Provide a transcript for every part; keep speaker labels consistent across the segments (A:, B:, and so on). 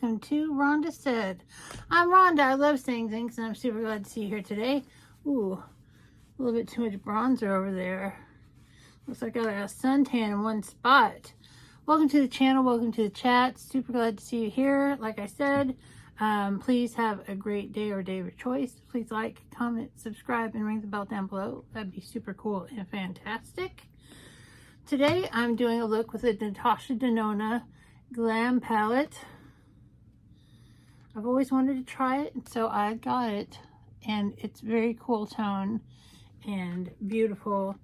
A: welcome to Rhonda Said. I'm Rhonda. I love saying things, and I'm super glad to see you here today. Ooh, a little bit too much bronzer over there. Looks like I got a suntan in one spot. Welcome to the channel. Welcome to the chat. Super glad to see you here. Like I said, please have a great day or day of your choice. Please like, comment, subscribe, and ring the bell down below. That'd be super cool and fantastic. Today, I'm doing a look with the Natasha Denona Glam palette. I've always wanted to try it, and so I got it. And it's very cool tone and beautiful.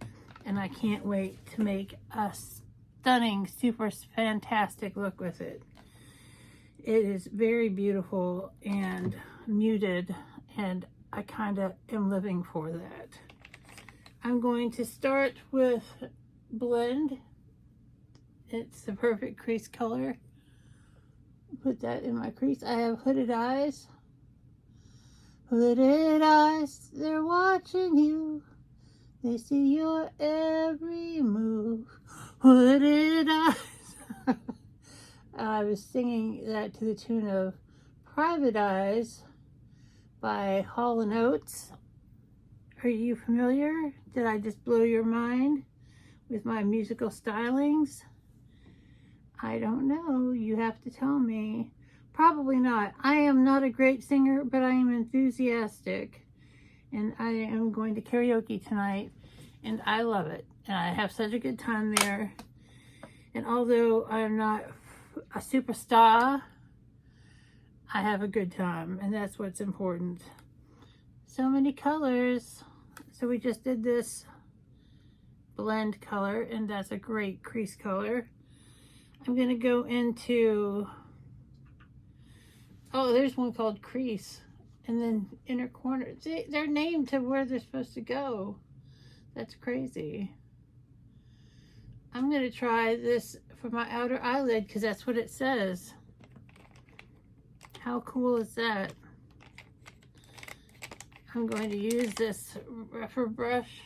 A: And I can't wait to make a stunning, super fantastic look with it. It is very beautiful and muted, and I kind of am living for that. I'm going to start with Blend. It's the perfect crease color. Put that in my crease. I have hooded eyes. Hooded eyes, they're watching you. They see your every move. Hooded eyes. I was singing that to the tune of Private Eyes by Hall & Oates. Are you familiar? Did I just blow your mind with my musical stylings? I don't know. You have to tell me. Probably not. I am not a great singer, but I am enthusiastic. And I am going to karaoke tonight, and I love it. And I have such a good time there. And although I'm not a superstar, I have a good time, and that's what's important. So many colors. So we just did this blend color, and that's a great crease color. I'm going to go into, oh, there's one called Crease, and then Inner Corner. They're named to where they're supposed to go. That's crazy. I'm going to try this for my outer eyelid because that's what it says. How cool is that? I'm going to use this rougher brush.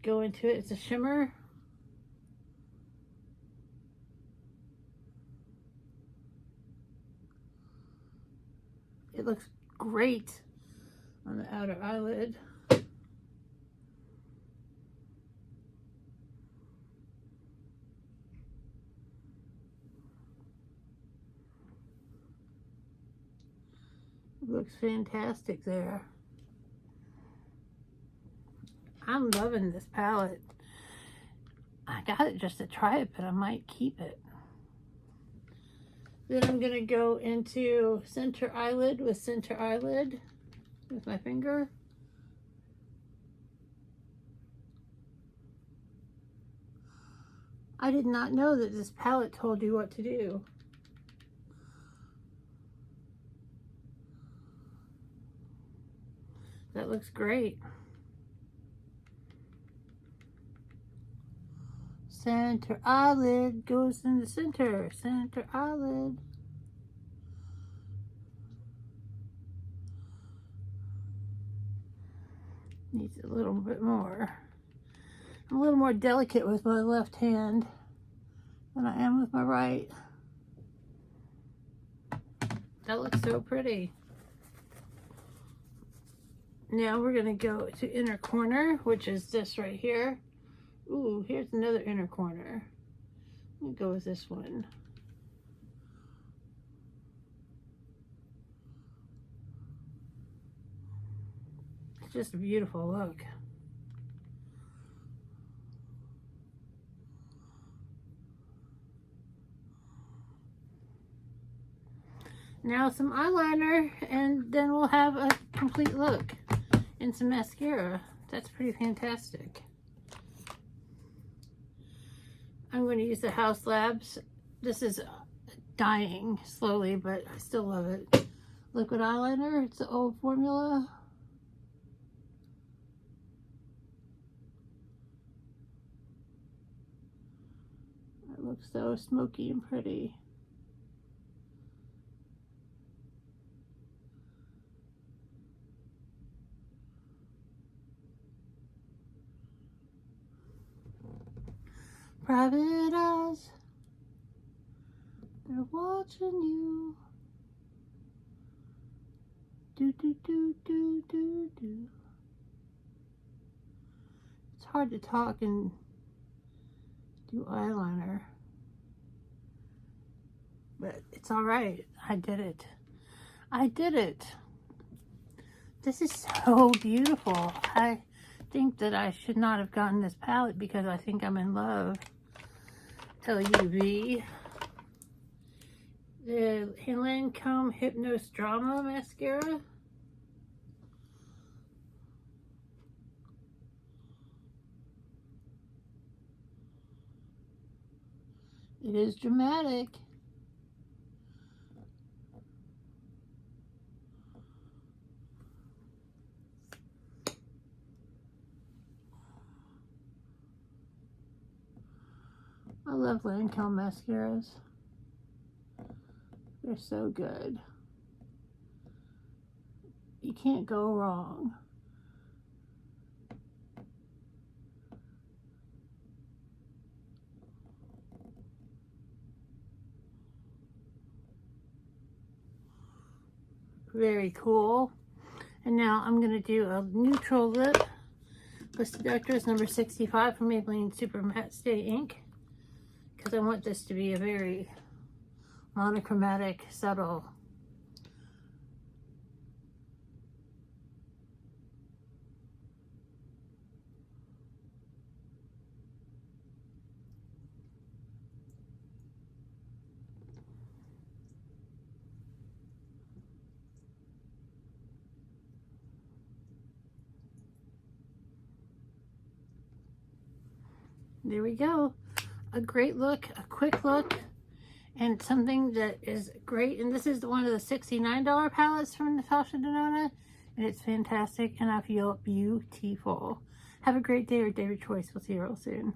A: Go into it. It's a shimmer. It looks great on the outer eyelid. It looks fantastic there. I'm loving this palette. I got it just to try it, but I might keep it. Then I'm going to go into center eyelid with center eyelid with my finger. I did not know that this palette told you what to do. That looks great. Center eyelid goes in the center. Center eyelid. Needs a little bit more. I'm a little more delicate with my left hand than I am with my right. That looks so pretty. Now we're going to go to Inner Corner, which is this right here. Ooh, here's another inner corner. We'll go with this one. It's just a beautiful look. Now some eyeliner, and then we'll have a complete look. And some mascara. That's pretty fantastic. I'm going to use the House Labs. This is dying slowly, but I still love it. Liquid eyeliner. It's the old formula. It looks so smoky and pretty. Private Eyes. They're watching you. Do, do, do, do, do, do. It's hard to talk and do eyeliner. But it's all right. I did it. I did it. This is so beautiful. I think that I should not have gotten this palette because I think I'm in love. LUV. The Lancome Hypnos Drama Mascara. It is dramatic. I love Lancome mascaras. They're so good. You can't go wrong. Very cool. And now I'm going to do a neutral lip. Lip Seductress number 65 from Maybelline Super Matte Stay Ink. Because I want this to be a very monochromatic, subtle. There we go. A great look, a quick look, and something that is great. And this is one of the $69 palettes from Natasha Denona, and it's fantastic, and I feel beautiful. Have a great day or day of your choice. We'll see you real soon.